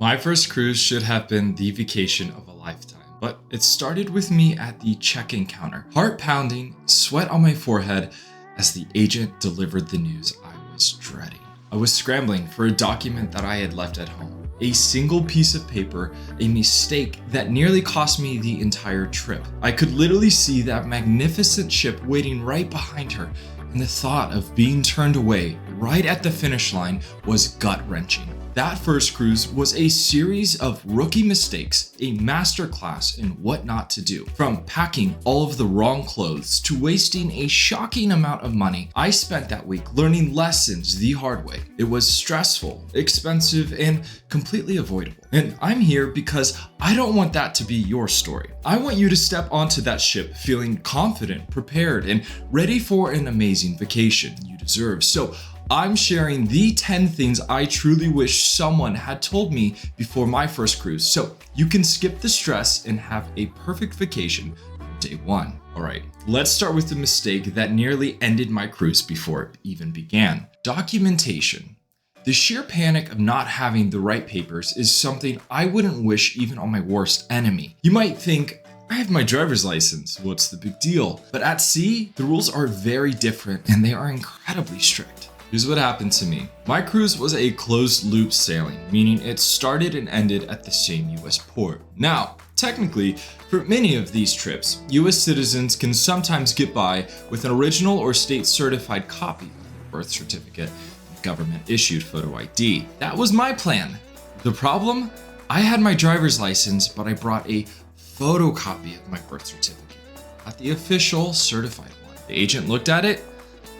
My first cruise should have been the vacation of a lifetime, but it started with me at the check-in counter, heart pounding, sweat on my forehead as the agent delivered the news I was dreading. I was scrambling for a document that I had left at home, a single piece of paper, a mistake that nearly cost me the entire trip. I could literally see that magnificent ship waiting right behind her, and the thought of being turned away right at the finish line was gut-wrenching. That first cruise was a series of rookie mistakes, a masterclass in what not to do. From packing all of the wrong clothes to wasting a shocking amount of money, I spent that week learning lessons the hard way. It was stressful, expensive, and completely avoidable. And I'm here because I don't want that to be your story. I want you to step onto that ship feeling confident, prepared, and ready for an amazing vacation you deserve. So I'm sharing the 10 things I truly wish someone had told me before my first cruise, so you can skip the stress and have a perfect vacation from day one. All right, let's start with the mistake that nearly ended my cruise before it even began. Documentation. The sheer panic of not having the right papers is something I wouldn't wish even on my worst enemy. You might think, I have my driver's license, what's the big deal? But at sea, the rules are very different and they are incredibly strict. Here's what happened to me. My cruise was a closed loop sailing, meaning it started and ended at the same US port. Now, technically, for many of these trips, US citizens can sometimes get by with an original or state certified copy of their birth certificate and government issued photo ID. That was my plan. The problem? I had my driver's license, but I brought a photocopy of my birth certificate, not the official certified one. The agent looked at it,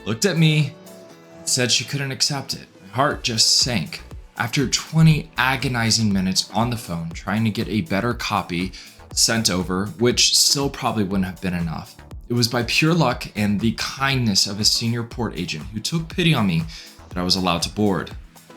looked at me, said she couldn't accept it. My heart just sank. After 20 agonizing minutes on the phone trying to get a better copy sent over, which still probably wouldn't have been enough, it was by pure luck and the kindness of a senior port agent who took pity on me that I was allowed to board.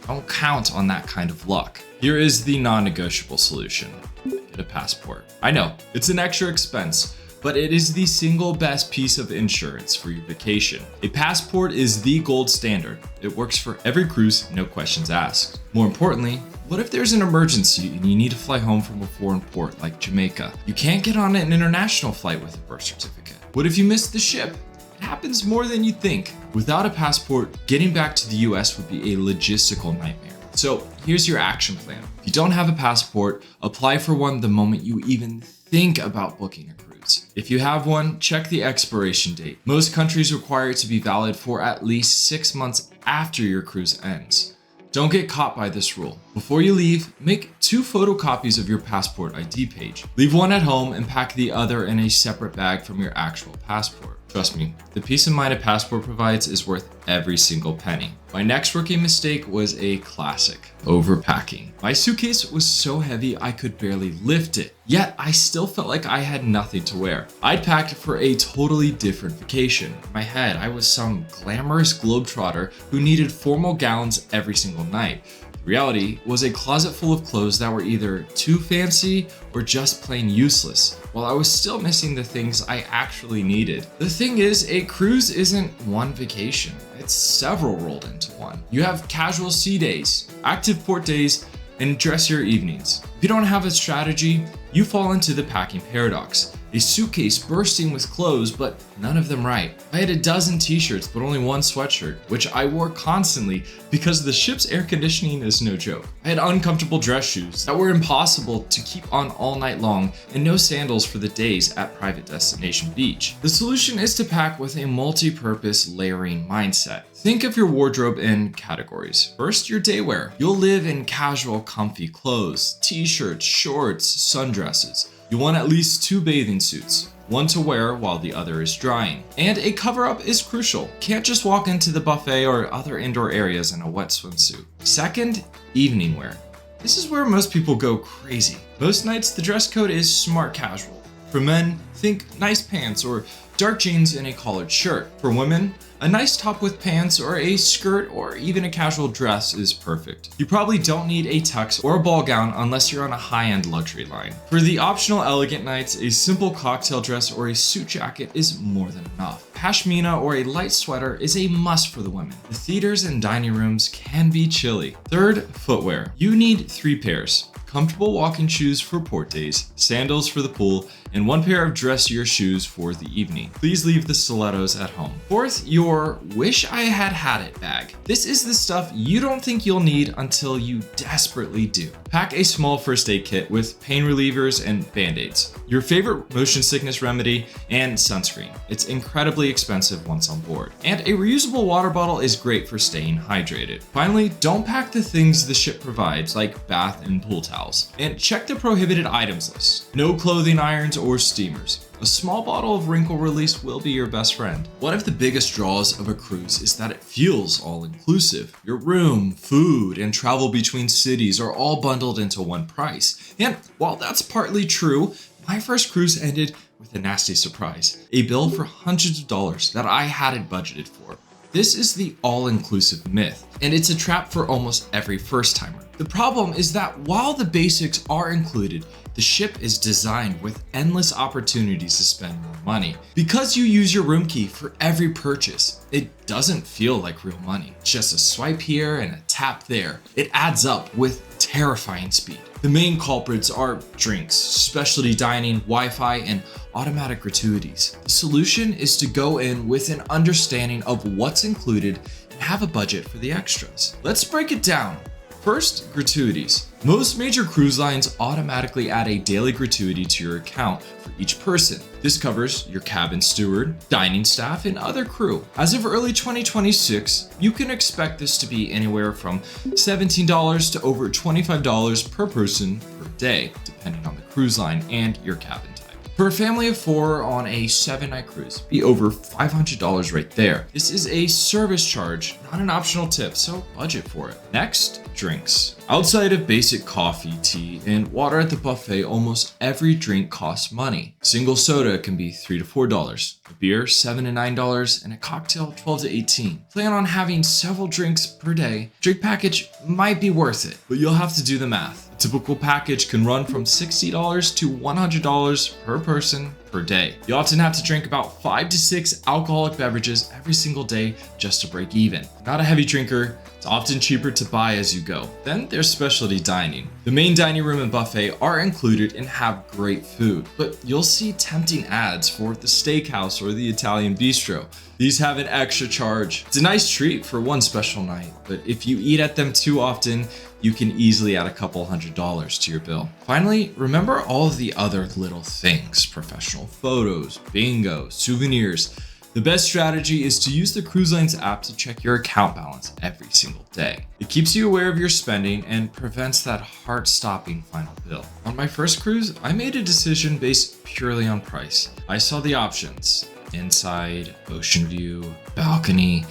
Don't count on that kind of luck. Here is the non-negotiable solution. Get a passport. I know, it's an extra expense, but it is the single best piece of insurance for your vacation. A passport is the gold standard. It works for every cruise, no questions asked. More importantly, what if there's an emergency and you need to fly home from a foreign port like Jamaica? You can't get on an international flight with a birth certificate. What if you miss the ship? It happens more than you think. Without a passport, getting back to the US would be a logistical nightmare. So here's your action plan. If you don't have a passport, apply for one the moment you even think about booking a cruise. If you have one, check the expiration date. Most countries require it to be valid for at least 6 months after your cruise ends. Don't get caught by this rule. Before you leave, make 2 photocopies of your passport ID page. Leave one at home and pack the other in a separate bag from your actual passport. Trust me, the peace of mind a passport provides is worth every single penny. My next rookie mistake was a classic: overpacking. My suitcase was so heavy I could barely lift it, yet I still felt like I had nothing to wear. I'd packed for a totally different vacation. In my head, I was some glamorous globetrotter who needed formal gowns every single night. The reality was a closet full of clothes that were either too fancy or just plain useless, while I was still missing the things I actually needed. The thing is, a cruise isn't one vacation, it's several rolled into one. You have casual sea days, active port days, and dressier evenings. If you don't have a strategy, you fall into the packing paradox. A suitcase bursting with clothes, but none of them right. I had a dozen t-shirts, but only one sweatshirt, which I wore constantly because the ship's air conditioning is no joke. I had uncomfortable dress shoes that were impossible to keep on all night long, and no sandals for the days at private destination beach. The solution is to pack with a multi-purpose layering mindset. Think of your wardrobe in categories. First, your day wear. You'll live in casual, comfy clothes, t-shirts, shorts, sundresses. You want at least 2 bathing suits, one to wear while the other is drying. And a cover-up is crucial. Can't just walk into the buffet or other indoor areas in a wet swimsuit. Second, evening wear. This is where most people go crazy. Most nights, the dress code is smart casual. For men, think nice pants or dark jeans and a collared shirt. For women, a nice top with pants or a skirt or even a casual dress is perfect. You probably don't need a tux or a ball gown unless you're on a high-end luxury line. For the optional elegant nights, a simple cocktail dress or a suit jacket is more than enough. Pashmina or a light sweater is a must for the women. The theaters and dining rooms can be chilly. Third, footwear. You need 3 pairs. comfortable walking shoes for port days, sandals for the pool, and 1 pair of dressier shoes for the evening. Please leave the stilettos at home. Fourth, your wish I had it bag. This is the stuff you don't think you'll need until you desperately do. Pack a small first aid kit with pain relievers and band-aids, your favorite motion sickness remedy, and sunscreen. It's incredibly expensive once on board. And a reusable water bottle is great for staying hydrated. Finally, don't pack the things the ship provides like bath and pool towels. And check the prohibited items list. No clothing irons or steamers. A small bottle of wrinkle release will be your best friend. One of the biggest draws of a cruise is that it feels all-inclusive. Your room, food, and travel between cities are all bundled into one price. And while that's partly true, my first cruise ended with a nasty surprise. A bill for hundreds of dollars that I hadn't budgeted for. This is the all-inclusive myth, and it's a trap for almost every first-timer. The problem is that while the basics are included, the ship is designed with endless opportunities to spend more money. Because you use your room key for every purchase, it doesn't feel like real money. It's just a swipe here and a tap there. It adds up with terrifying speed. The main culprits are drinks, specialty dining, Wi-Fi, and automatic gratuities. The solution is to go in with an understanding of what's included and have a budget for the extras. Let's break it down. First, gratuities. Most major cruise lines automatically add a daily gratuity to your account for each person. This covers your cabin steward, dining staff, and other crew. As of early 2026, you can expect this to be anywhere from $17 to over $25 per person per day, depending on the cruise line and your cabin type. For a family of 4 on a 7-night cruise, be over $500 right there. This is a service charge, not an optional tip, so budget for it. Next, drinks. Outside of basic coffee, tea, and water at the buffet, almost every drink costs money. Single soda can be $3 to $4, a beer $7 to $9, and a cocktail $12 to $18. Plan on having several drinks per day. Drink package might be worth it, but you'll have to do the math. A typical package can run from $60 to $100 per person per day. You often have to drink about 5 to 6 alcoholic beverages every single day just to break even. Not a heavy drinker, it's often cheaper to buy as you go. Then there's specialty dining. The main dining room and buffet are included and have great food, but you'll see tempting ads for the steakhouse or the Italian bistro. These have an extra charge. It's a nice treat for one special night, but if you eat at them too often, you can easily add a couple $100s to your bill. Finally, remember all of the other little things: professional photos, bingo, souvenirs. The best strategy is to use the cruise line's app to check your account balance every single day. It keeps you aware of your spending and prevents that heart-stopping final bill. On my first cruise, I made a decision based purely on price. I saw the options: inside, ocean view, balcony.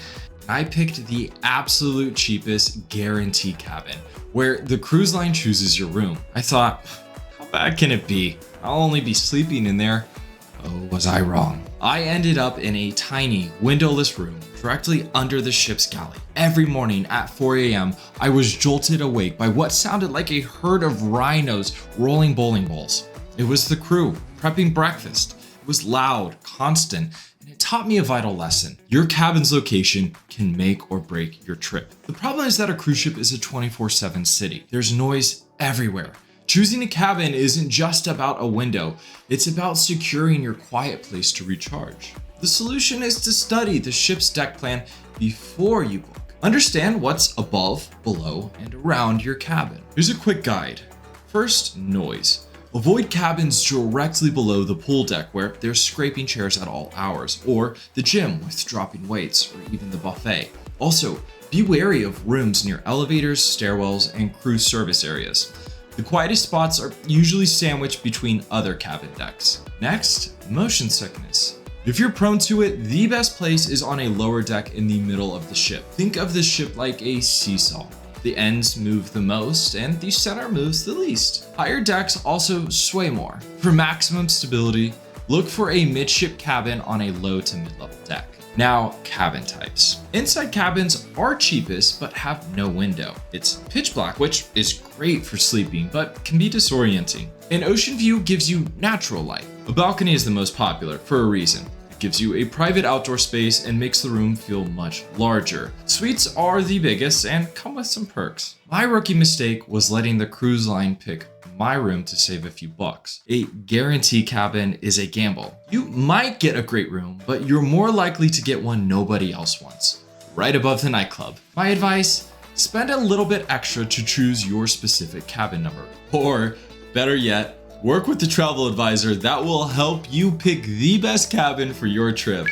I picked the absolute cheapest guarantee cabin, where the cruise line chooses your room. I thought, how bad can it be? I'll only be sleeping in there. Oh, was I wrong? I ended up in a tiny, windowless room directly under the ship's galley. Every morning at 4 a.m., I was jolted awake by what sounded like a herd of rhinos rolling bowling balls. It was the crew prepping breakfast. It was loud, constant, and it taught me a vital lesson. Your cabin's location can make or break your trip. The problem is that a cruise ship is a 24/7 city. There's noise everywhere. Choosing a cabin isn't just about a window, it's about securing your quiet place to recharge. The solution is to study the ship's deck plan before you book. Understand what's above, below, and around your cabin. Here's a quick guide. First, noise. Avoid cabins directly below the pool deck where there's scraping chairs at all hours, or the gym with dropping weights, or even the buffet. Also, be wary of rooms near elevators, stairwells, and crew service areas. The quietest spots are usually sandwiched between other cabin decks. Next, motion sickness. If you're prone to it, the best place is on a lower deck in the middle of the ship. Think of the ship like a seesaw. The ends move the most and the center moves the least. Higher decks also sway more. For maximum stability, look for a midship cabin on a low to mid-level deck. Now, cabin types. Inside cabins are cheapest but have no window. It's pitch black, which is great for sleeping but can be disorienting. An ocean view gives you natural light. A balcony is the most popular for a reason. It gives you a private outdoor space and makes the room feel much larger. Suites are the biggest and come with some perks. My rookie mistake was letting the cruise line pick my room to save a few bucks. A guarantee cabin is a gamble. You might get a great room, but you're more likely to get one nobody else wants, right above the nightclub. My advice, spend a little bit extra to choose your specific cabin number. Or better yet, work with the travel advisor that will help you pick the best cabin for your trip.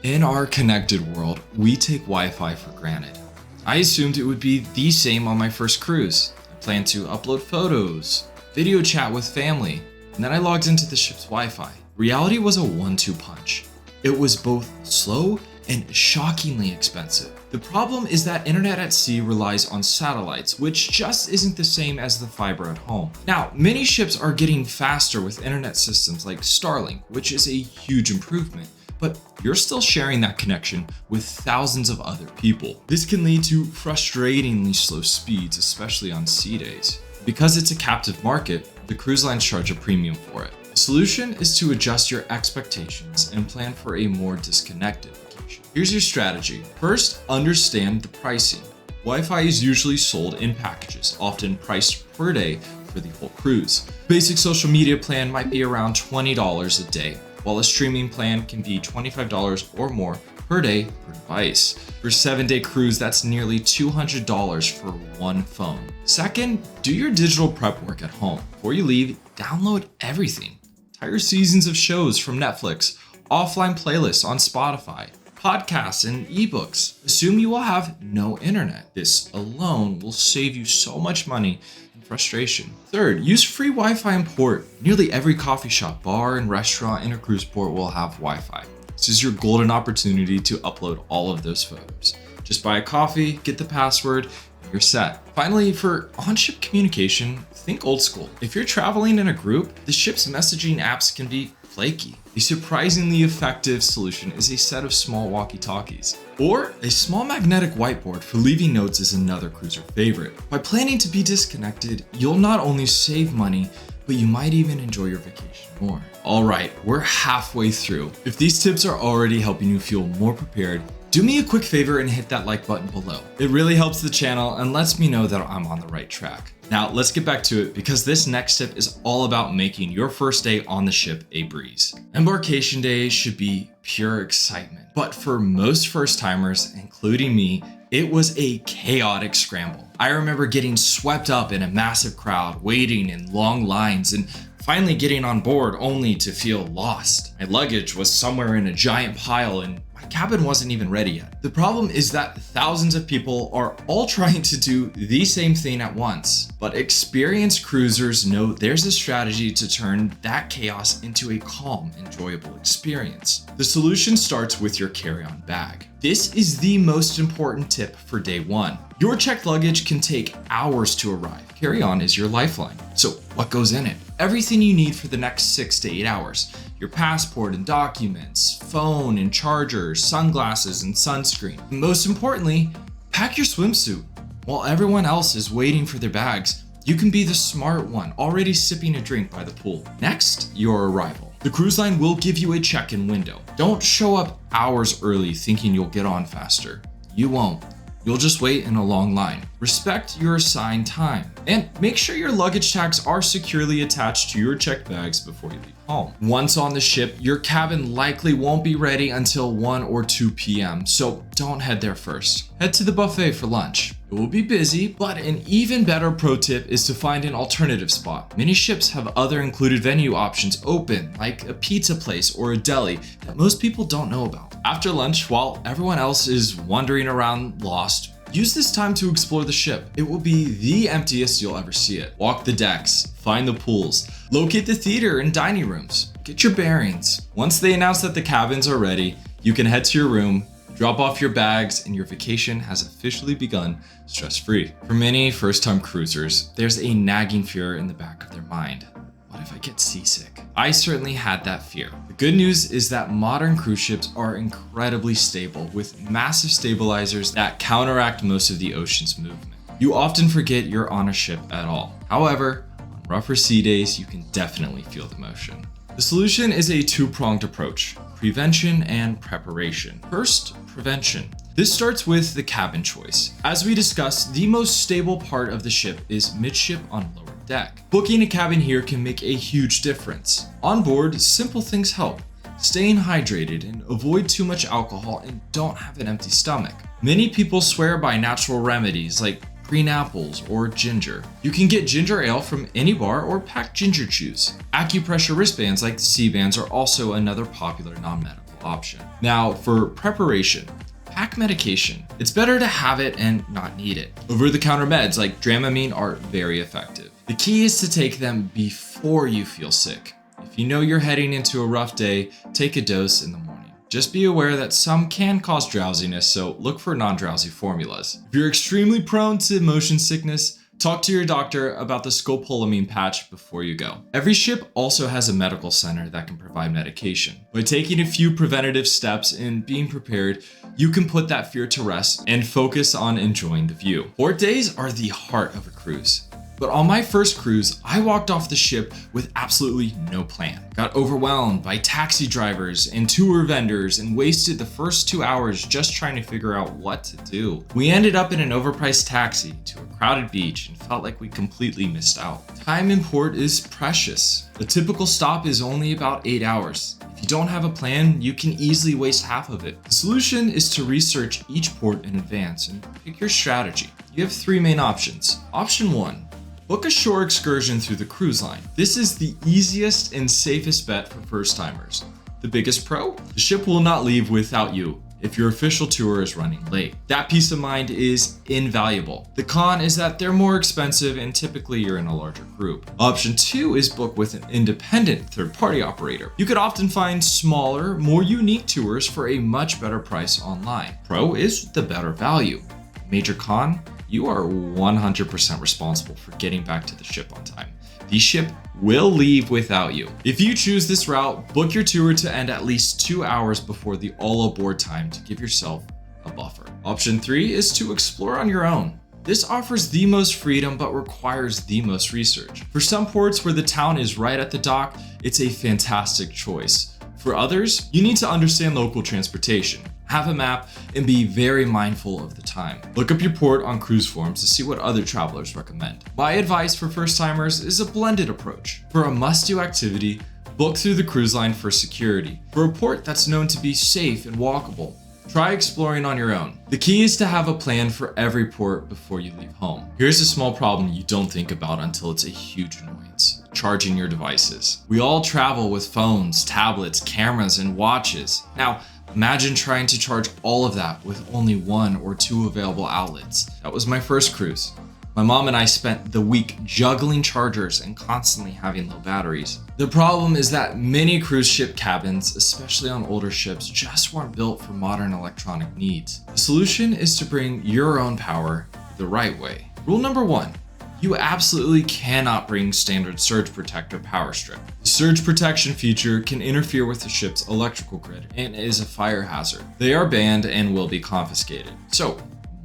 In our connected world, we take Wi-Fi for granted. I assumed it would be the same on my first cruise. I planned to upload photos, video chat with family, and then I logged into the ship's Wi-Fi. Reality was a 1-2 punch. It was both slow and shockingly expensive. The problem is that internet at sea relies on satellites, which just isn't the same as the fiber at home. Now, many ships are getting faster with internet systems like Starlink, which is a huge improvement, but you're still sharing that connection with thousands of other people. This can lead to frustratingly slow speeds, especially on sea days. Because it's a captive market, the cruise lines charge a premium for it. The solution is to adjust your expectations and plan for a more disconnected vacation. Here's your strategy. First, understand the pricing. Wi-Fi is usually sold in packages, often priced per day for the whole cruise. Basic social media plan might be around $20 a day, while a streaming plan can be $25 or more per day per device. For a 7-day cruise, that's nearly $200 for one phone. Second, do your digital prep work at home. Before you leave, download everything. Entire seasons of shows from Netflix, offline playlists on Spotify, podcasts and ebooks. Assume you will have no internet. This alone will save you so much money and frustration. Third, use free Wi-Fi in port. Nearly every coffee shop, bar, and restaurant in a cruise port will have Wi-Fi. This is your golden opportunity to upload all of those photos. Just buy a coffee, get the password, and you're set. Finally, for on-ship communication, think old school. If you're traveling in a group, the ship's messaging apps can be flaky. A surprisingly effective solution is a set of small walkie-talkies. Or a small magnetic whiteboard for leaving notes is another cruiser favorite. By planning to be disconnected, you'll not only save money, but you might even enjoy your vacation more. All right, we're halfway through. If these tips are already helping you feel more prepared, do me a quick favor and hit that like button below. It really helps the channel and lets me know that I'm on the right track. Now let's get back to it because this next tip is all about making your first day on the ship a breeze. Embarkation day should be pure excitement, but for most first timers, including me, it was a chaotic scramble. I remember getting swept up in a massive crowd, waiting in long lines, and finally getting on board only to feel lost. My luggage was somewhere in a giant pile and my cabin wasn't even ready yet. The problem is that thousands of people are all trying to do the same thing at once, but experienced cruisers know there's a strategy to turn that chaos into a calm, enjoyable experience. The solution starts with your carry-on bag. This is the most important tip for day one. Your checked luggage can take hours to arrive. Carry-on is your lifeline. So what goes in it? Everything you need for the next 6 to 8 hours. Your passport and documents, phone and charger, sunglasses and sunscreen. And most importantly, pack your swimsuit. While everyone else is waiting for their bags, you can be the smart one, already sipping a drink by the pool. Next, your arrival. The cruise line will give you a check-in window. Don't show up hours early thinking you'll get on faster. You won't. You'll just wait in a long line. Respect your assigned time. And make sure your luggage tags are securely attached to your checked bags before you leave home. Once on the ship, your cabin likely won't be ready until 1 or 2 p.m., so don't head there first. Head to the buffet for lunch. It will be busy, but an even better pro tip is to find an alternative spot. Many ships have other included venue options open, like a pizza place or a deli that most people don't know about. After lunch, while everyone else is wandering around lost, use this time to explore the ship. It will be the emptiest you'll ever see it. Walk the decks, find the pools, locate the theater and dining rooms, get your bearings. Once they announce that the cabins are ready, you can head to your room, drop off your bags, and your vacation has officially begun stress-free. For many first-time cruisers, there's a nagging fear in the back of their mind. What if I get seasick? I certainly had that fear. The good news is that modern cruise ships are incredibly stable with massive stabilizers that counteract most of the ocean's movement. You often forget you're on a ship at all. However, on rougher sea days, you can definitely feel the motion. The solution is a two-pronged approach: prevention and preparation. First, prevention. This starts with the cabin choice. As we discussed, the most stable part of the ship is midship on lower deck. Booking a cabin here can make a huge difference. On board, simple things help. Staying hydrated and avoid too much alcohol and don't have an empty stomach. Many people swear by natural remedies like green apples or ginger. You can get ginger ale from any bar or pack ginger chews. Acupressure wristbands like C-bands are also another popular non-medical option. Now for preparation. Pack medication. It's better to have it and not need it. Over-the-counter meds like Dramamine are very effective. The key is to take them before you feel sick. If you know you're heading into a rough day, take a dose in the morning. Just be aware that some can cause drowsiness, so look for non-drowsy formulas. If you're extremely prone to motion sickness, talk to your doctor about the scopolamine patch before you go. Every ship also has a medical center that can provide medication. By taking a few preventative steps and being prepared, you can put that fear to rest and focus on enjoying the view. Port days are the heart of a cruise. But on my first cruise, I walked off the ship with absolutely no plan. Got overwhelmed by taxi drivers and tour vendors and wasted the first 2 hours just trying to figure out what to do. We ended up in an overpriced taxi to a crowded beach and felt like we completely missed out. Time in port is precious. A typical stop is only about 8 hours. If you don't have a plan, you can easily waste half of it. The solution is to research each port in advance and pick your strategy. You have 3 main options. Option 1. Book a shore excursion through the cruise line. This is the easiest and safest bet for first-timers. The biggest pro? The ship will not leave without you if your official tour is running late. That peace of mind is invaluable. The con is that they're more expensive and typically you're in a larger group. Option 2 is book with an independent third-party operator. You could often find smaller, more unique tours for a much better price online. Pro is the better value. Major con? You are 100% responsible for getting back to the ship on time. The ship will leave without you. If you choose this route, book your tour to end at least 2 hours before the all aboard time to give yourself a buffer. Option 3 is to explore on your own. This offers the most freedom but requires the most research. For some ports where the town is right at the dock, it's a fantastic choice. For others, you need to understand local transportation, have a map, and be very mindful of the time. Look up your port on cruise forums to see what other travelers recommend. My advice for first-timers is a blended approach. For a must-do activity, book through the cruise line for security. For a port that's known to be safe and walkable, try exploring on your own. The key is to have a plan for every port before you leave home. Here's a small problem you don't think about until it's a huge annoyance: charging your devices. We all travel with phones, tablets, cameras, and watches. Now, imagine trying to charge all of that with only 1 or 2 available outlets. That was my first cruise. My mom and I spent the week juggling chargers and constantly having low batteries. The problem is that many cruise ship cabins, especially on older ships, just weren't built for modern electronic needs. The solution is to bring your own power the right way. Rule number 1. You absolutely cannot bring standard surge protector power strip. The surge protection feature can interfere with the ship's electrical grid and is a fire hazard. They are banned and will be confiscated. So,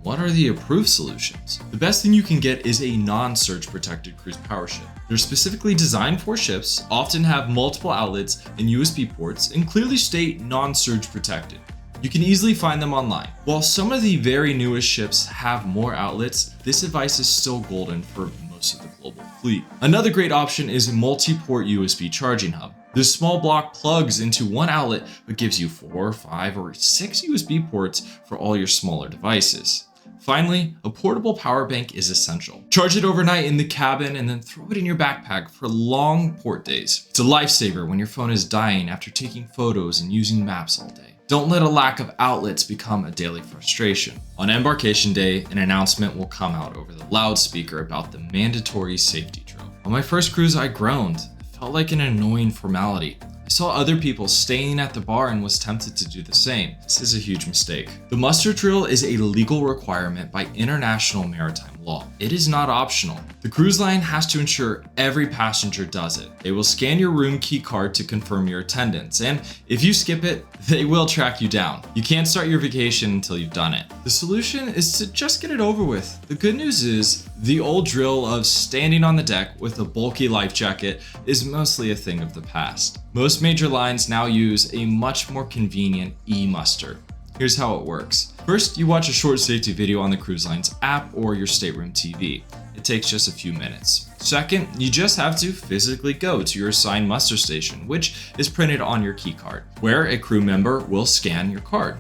what are the approved solutions? The best thing you can get is a non-surge protected cruise power ship. They're specifically designed for ships, often have multiple outlets and USB ports, and clearly state non-surge protected. You can easily find them online. While some of the very newest ships have more outlets, this advice is still golden for most of the global fleet. Another great option is a multi-port USB charging hub. This small block plugs into one outlet but gives you 4, 5, or 6 USB ports for all your smaller devices. Finally, a portable power bank is essential. Charge it overnight in the cabin and then throw it in your backpack for long port days. It's a lifesaver when your phone is dying after taking photos and using maps all day. Don't let a lack of outlets become a daily frustration. On embarkation day, an announcement will come out over the loudspeaker about the mandatory safety drill. On my first cruise, I groaned. It felt like an annoying formality. I saw other people staying at the bar and was tempted to do the same. This is a huge mistake. The muster drill is a legal requirement by international maritime law. law. It is not optional. The cruise line has to ensure every passenger does it. They will scan your room key card to confirm your attendance, and if you skip it, they will track you down. You can't start your vacation until you've done it. The solution is to just get it over with. The good news is, the old drill of standing on the deck with a bulky life jacket is mostly a thing of the past. Most major lines now use a much more convenient e-muster. Here's how it works. First, you watch a short safety video on the cruise line's app or your stateroom TV. It takes just a few minutes. Second, you just have to physically go to your assigned muster station, which is printed on your key card, where a crew member will scan your card.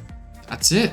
That's it.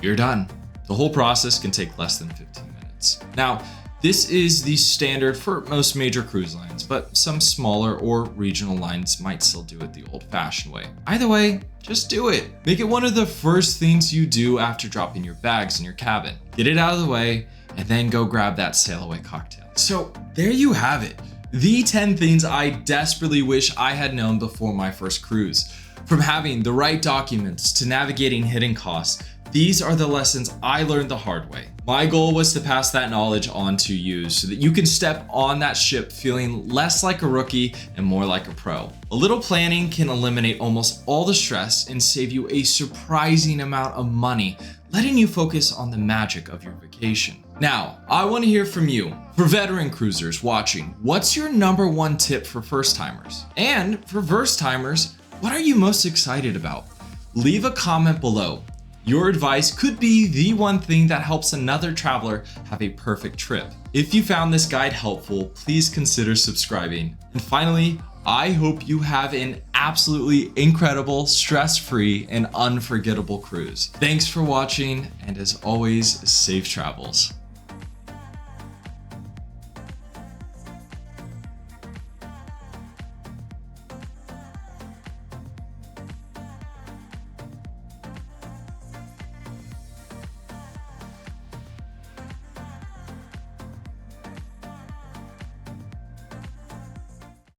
You're done. The whole process can take less than 15 minutes. Now, this is the standard for most major cruise lines, but some smaller or regional lines might still do it the old-fashioned way. Either way, just do it. Make it one of the first things you do after dropping your bags in your cabin. Get it out of the way, and then go grab that sail away cocktail. So there you have it. The 10 things I desperately wish I had known before my first cruise. From having the right documents to navigating hidden costs, these are the lessons I learned the hard way. My goal was to pass that knowledge on to you so that you can step on that ship feeling less like a rookie and more like a pro. A little planning can eliminate almost all the stress and save you a surprising amount of money, letting you focus on the magic of your vacation. Now, I want to hear from you. For veteran cruisers watching, what's your number one tip for first timers? And for first timers, what are you most excited about? Leave a comment below. Your advice could be the one thing that helps another traveler have a perfect trip. If you found this guide helpful, please consider subscribing. And finally, I hope you have an absolutely incredible, stress-free, and unforgettable cruise. Thanks for watching, and as always, safe travels.